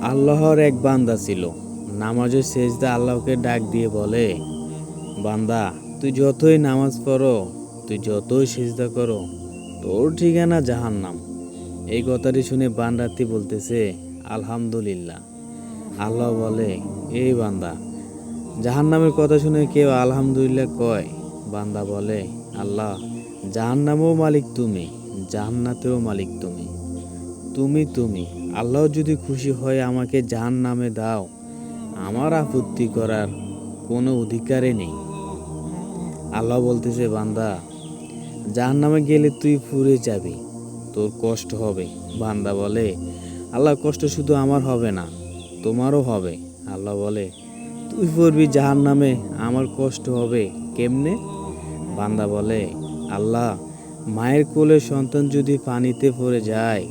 আল্লাহর এক বান্দা ছিল। নামাজের সেজদা আল্লাহকে ডাক দিয়ে বলে, বান্দা, তুই যতই নামাজ পড়ো, তুই যতই সেজদা করো, তোর ঠিকানা জাহান্নাম। এই কথাটি শুনে বান্দাটি বলতেছে, আলহামদুলিল্লাহ। আল্লাহ বলে, এই বান্দা, জাহান্নামের কথা শুনে কেউ আলহামদুলিল্লাহ কয়? বান্দা বলে, আল্লাহ, জাহান্নামেও মালিক তুমি, জান্নাতেও মালিক তুমি। তুমি আল্লাহ যদি খুশি হয় আমাকে জাহান্নামে দাও, আমার আপত্তি করার কোনো অধিকারই নেই। আল্লাহ বলতেছে, বান্দা, জাহান্নামে গেলে তুই পুড়ে যাবি, তোর কষ্ট হবে। বান্দা বলে, আল্লাহ, কষ্ট শুধু আমার হবে না, তোমারও হবে। আল্লাহ বলে, তুই পড়বি জাহান্নামে, আমার কষ্ট হবে কেমনে? বান্দা বলে, আল্লাহ, মায়ের কোলে সন্তান যদি পানিতে পড়ে যায়,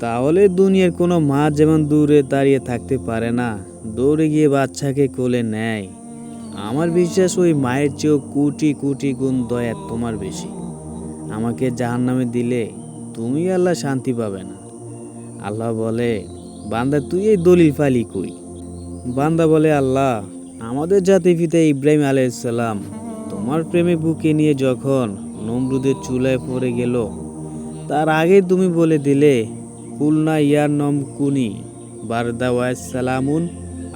তাহলে দুনিয়ার কোনো মা যেমন দূরে দাঁড়িয়ে থাকতে পারে না, দৌড়ে গিয়ে বাচ্চাকে কোলে নেয়, আমার বিশ্বাস ওই মায়ের চেয়েও কোটি কোটি গুণ দয়া তোমার বেশি। আমাকে জাহান্নামে দিলে তুমি আল্লাহ শান্তি পাবে না। আল্লাহ বলে, বান্দা, তুই এই দলিল পালি কই? বান্দা বলে, আল্লাহ, আমাদের জাতি পিতা ইব্রাহিম আলাইহিসসালাম তোমার প্রেমে বুকে নিয়ে যখন নমরুদের চুলায় পড়ে গেল, তার আগে তুমি বলে দিলে, কুলনা ইয়ার নম কুনি বারদা ওয়াস সালামুন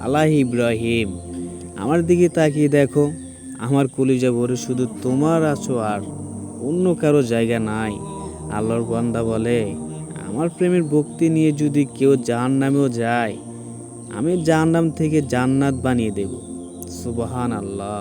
আলা ইব্রাহিম। আমার দিকে তাকিয়ে দেখো, আমার কলিজা ভরে শুধু তোমার আছো, আর অন্য কারো জায়গা নাই। আল্লাহর বান্দা বলে, আমার প্রেমের ভক্তি নিয়ে যদি কেউ জাহান্নামেও যায়, আমি জাহান্নাম থেকে জান্নাত বানিয়ে দেব। সুবহান আল্লাহ।